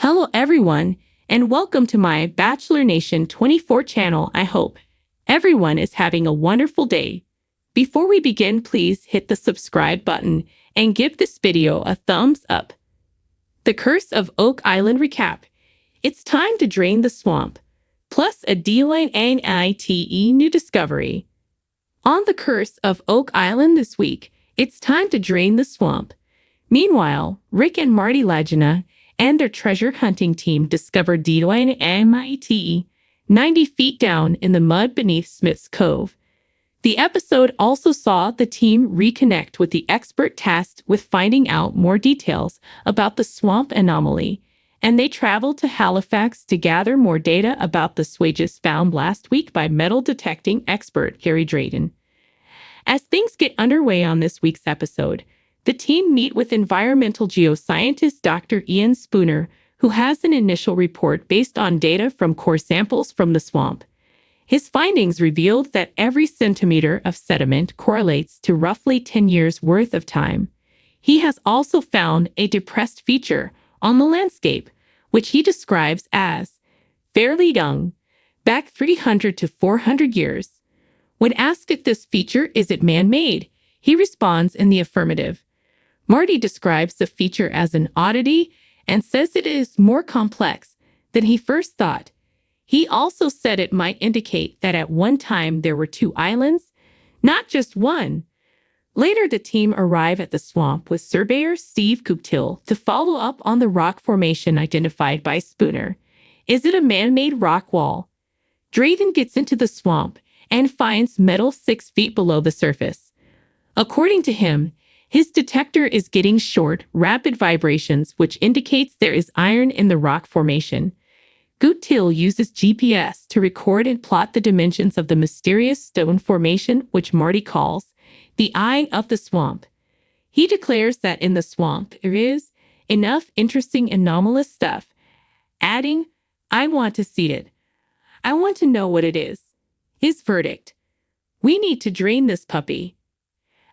Hello everyone, and welcome to my Bachelor Nation 24 channel. I hope everyone is having a wonderful day. Before we begin, please hit the subscribe button and give this video a thumbs up. The Curse of Oak Island recap. It's time to drain the swamp, plus a DYNAMITE new discovery. On the Curse of Oak Island this week, it's time to drain the swamp. Meanwhile, Rick and Marty Lagina and their treasure hunting team discovered DYNAMITE 90 feet down in the mud beneath Smith's Cove. The episode also saw the team reconnect with the expert tasked with finding out more details about the swamp anomaly, and they traveled to Halifax to gather more data about the swages found last week by metal detecting expert Gary Drayton. As things get underway on this week's episode, the team meet with environmental geoscientist Dr. Ian Spooner, who has an initial report based on data from core samples from the swamp. His findings revealed that every centimeter of sediment correlates to roughly 10 years' worth of time. He has also found a depressed feature on the landscape, which he describes as fairly young, back 300 to 400 years. When asked if this feature is man-made, he responds in the affirmative. Marty describes the feature as an oddity and says it is more complex than he first thought. He also said it might indicate that at one time there were two islands, not just one. Later, the team arrive at the swamp with surveyor Steve Cooptill to follow up on the rock formation identified by Spooner. Is it a man-made rock wall? Drayton gets into the swamp and finds metal 6 feet below the surface. According to him, his detector is getting short, rapid vibrations, which indicates there is iron in the rock formation. Cooptill uses GPS to record and plot the dimensions of the mysterious stone formation, which Marty calls the Eye of the Swamp. He declares that in the swamp there is enough interesting anomalous stuff, adding, "I want to see it. I want to know what it is." His verdict: "We need to drain this puppy."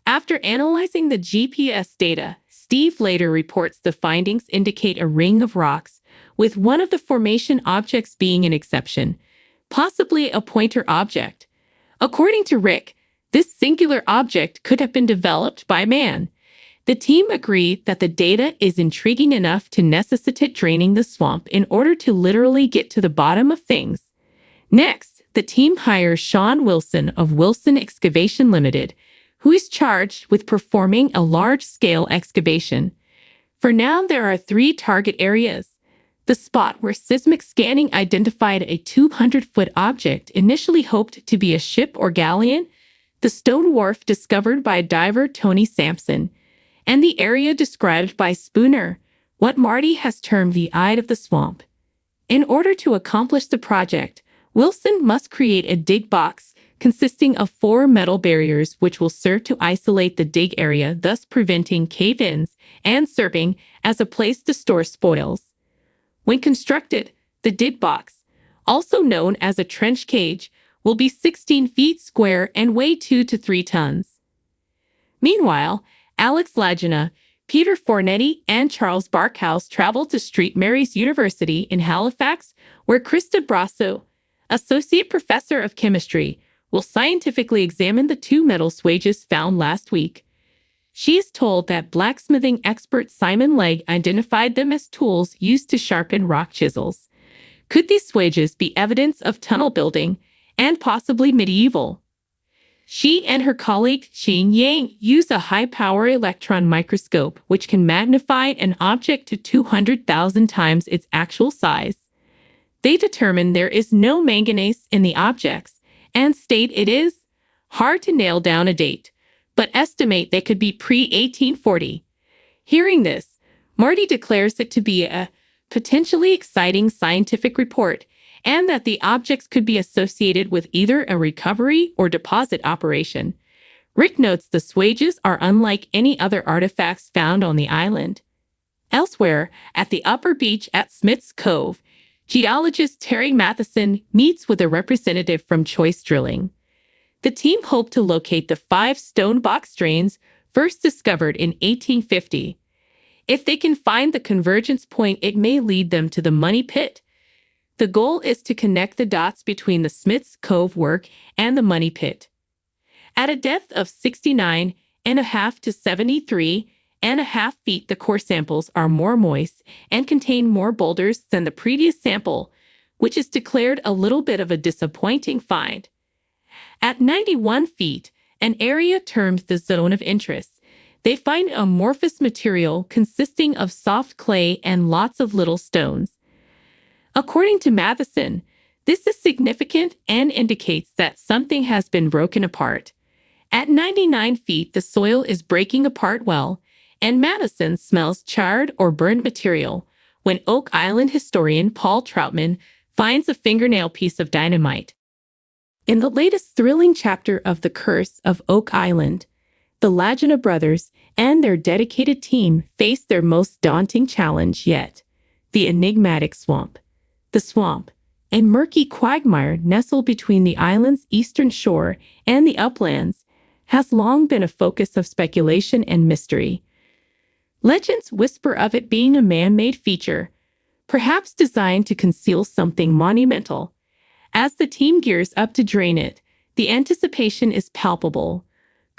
After analyzing the GPS data, Steve later reports the findings indicate a ring of rocks, with one of the formation objects being an exception, possibly a pointer object. According to Rick, this singular object could have been developed by man. The team agreed that the data is intriguing enough to necessitate draining the swamp in order to literally get to the bottom of things. Next, the team hires Sean Wilson of Wilson Excavation Limited, who is charged with performing a large-scale excavation. For now, there are 3 target areas: the spot where seismic scanning identified a 200-foot object initially hoped to be a ship or galleon, the stone wharf discovered by diver Tony Sampson, and the area described by Spooner, what Marty has termed the Eye of the Swamp. In order to accomplish the project, Wilson must create a dig box consisting of 4 metal barriers which will serve to isolate the dig area, thus preventing cave-ins and serving as a place to store spoils. When constructed, the dig box, also known as a trench cage, will be 16 feet square and weigh 2 to 3 tons. Meanwhile, Alex Lagina, Peter Fornetti, and Charles Barkhouse travel to St. Mary's University in Halifax, where Krista Brasso, Associate Professor of Chemistry, will scientifically examine the 2 metal swages found last week. She is told that blacksmithing expert Simon Legg identified them as tools used to sharpen rock chisels. Could these swages be evidence of tunnel building and possibly medieval? She and her colleague Qing Yang use a high-power electron microscope which can magnify an object to 200,000 times its actual size. They determine there is no manganese in the objects and state it is hard to nail down a date, but estimate they could be pre-1840. Hearing this, Marty declares it to be a potentially exciting scientific report and that the objects could be associated with either a recovery or deposit operation. Rick notes the swages are unlike any other artifacts found on the island. Elsewhere, at the upper beach at Smith's Cove, geologist Terry Matheson meets with a representative from Choice Drilling. The team hoped to locate the 5 stone box drains first discovered in 1850. If they can find the convergence point, it may lead them to the money pit. The goal is to connect the dots between the Smith's Cove work and the money pit. At a depth of 69.5 to 73.5 feet, the core samples are more moist and contain more boulders than the previous sample, which is declared a little bit of a disappointing find. At 91 feet, an area termed the zone of interest, they find amorphous material consisting of soft clay and lots of little stones. According to Matheson, this is significant and indicates that something has been broken apart. At 99 feet, the soil is breaking apart well, and Madison smells charred or burned material when Oak Island historian Paul Troutman finds a fingernail piece of dynamite. In the latest thrilling chapter of The Curse of Oak Island, the Lagina brothers and their dedicated team face their most daunting challenge yet, the enigmatic swamp. The swamp, a murky quagmire nestled between the island's eastern shore and the uplands, has long been a focus of speculation and mystery. Legends whisper of it being a man-made feature, perhaps designed to conceal something monumental. As the team gears up to drain it, the anticipation is palpable.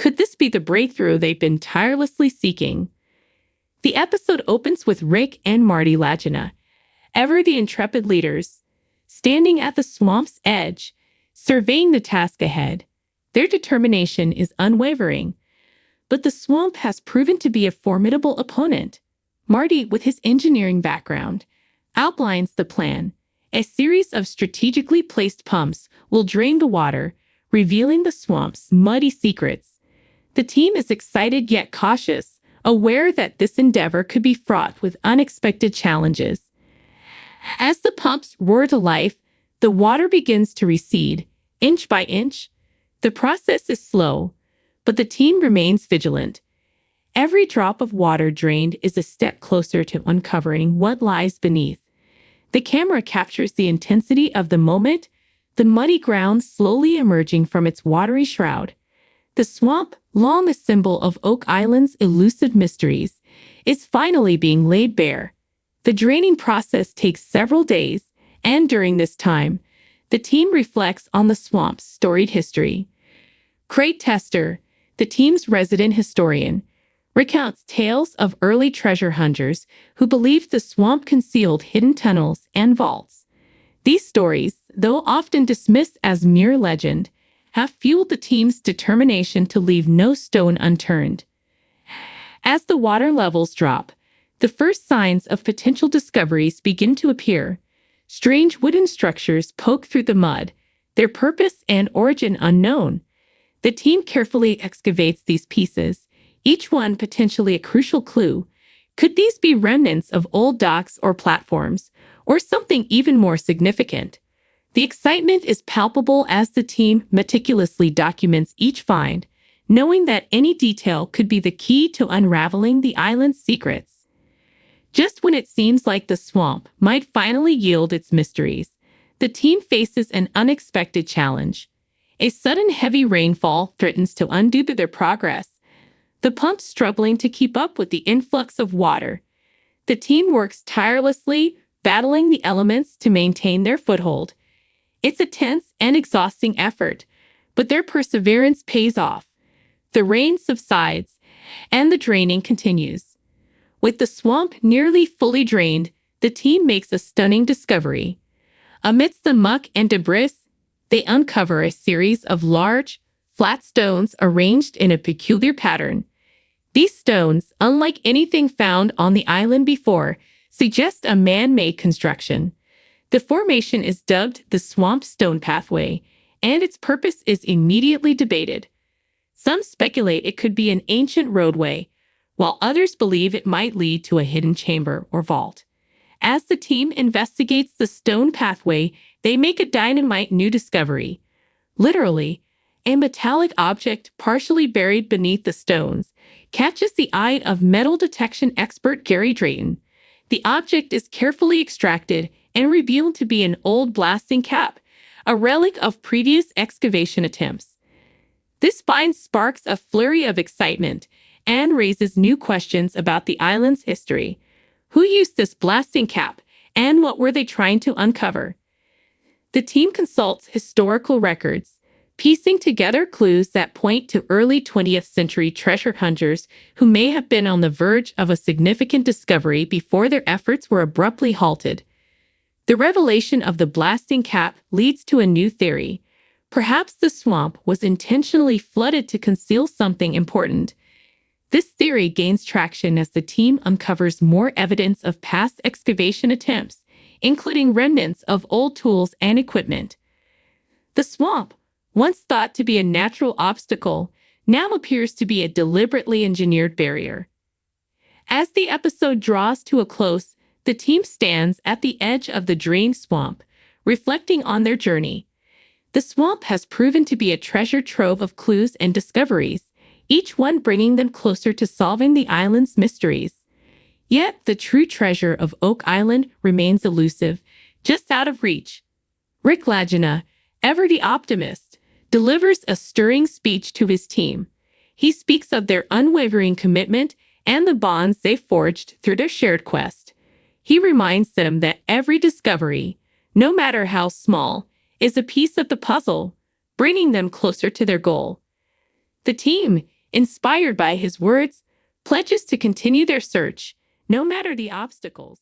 Could this be the breakthrough they've been tirelessly seeking? The episode opens with Rick and Marty Lagina, ever the intrepid leaders, standing at the swamp's edge, surveying the task ahead. Their determination is unwavering, but the swamp has proven to be a formidable opponent. Marty, with his engineering background, outlines the plan. A series of strategically placed pumps will drain the water, revealing the swamp's muddy secrets. The team is excited yet cautious, aware that this endeavor could be fraught with unexpected challenges. As the pumps roar to life, the water begins to recede, inch by inch. The process is slow, but the team remains vigilant. Every drop of water drained is a step closer to uncovering what lies beneath. The camera captures the intensity of the moment, the muddy ground slowly emerging from its watery shroud. The swamp, long a symbol of Oak Island's elusive mysteries, is finally being laid bare. The draining process takes several days, and during this time, the team reflects on the swamp's storied history. Craig Tester, the team's resident historian, recounts tales of early treasure hunters who believed the swamp concealed hidden tunnels and vaults. These stories, though often dismissed as mere legend, have fueled the team's determination to leave no stone unturned. As the water levels drop, the first signs of potential discoveries begin to appear. Strange wooden structures poke through the mud, their purpose and origin unknown. The team carefully excavates these pieces, each one potentially a crucial clue. Could these be remnants of old docks or platforms, or something even more significant? The excitement is palpable as the team meticulously documents each find, knowing that any detail could be the key to unraveling the island's secrets. Just when it seems like the swamp might finally yield its mysteries, the team faces an unexpected challenge. A sudden heavy rainfall threatens to undo their progress, the pumps struggling to keep up with the influx of water. The team works tirelessly, battling the elements to maintain their foothold. It's a tense and exhausting effort, but their perseverance pays off. The rain subsides, and the draining continues. With the swamp nearly fully drained, the team makes a stunning discovery. Amidst the muck and debris, they uncover a series of large, flat stones arranged in a peculiar pattern. These stones, unlike anything found on the island before, suggest a man-made construction. The formation is dubbed the Swamp Stone Pathway, and its purpose is immediately debated. Some speculate it could be an ancient roadway, while others believe it might lead to a hidden chamber or vault. As the team investigates the stone pathway, they make a dynamite new discovery. Literally, a metallic object partially buried beneath the stones catches the eye of metal detection expert Gary Drayton. The object is carefully extracted and revealed to be an old blasting cap, a relic of previous excavation attempts. This find sparks a flurry of excitement, and raises new questions about the island's history. Who used this blasting cap, and what were they trying to uncover? The team consults historical records, piecing together clues that point to early 20th century treasure hunters who may have been on the verge of a significant discovery before their efforts were abruptly halted. The revelation of the blasting cap leads to a new theory. Perhaps the swamp was intentionally flooded to conceal something important. This theory gains traction as the team uncovers more evidence of past excavation attempts, including remnants of old tools and equipment. The swamp, once thought to be a natural obstacle, now appears to be a deliberately engineered barrier. As the episode draws to a close, the team stands at the edge of the drained swamp, reflecting on their journey. The swamp has proven to be a treasure trove of clues and discoveries, each one bringing them closer to solving the island's mysteries. Yet the true treasure of Oak Island remains elusive, just out of reach. Rick Lagina, ever the optimist, delivers a stirring speech to his team. He speaks of their unwavering commitment and the bonds they forged through their shared quest. He reminds them that every discovery, no matter how small, is a piece of the puzzle, bringing them closer to their goal. The team, inspired by his words, pledges to continue their search, no matter the obstacles.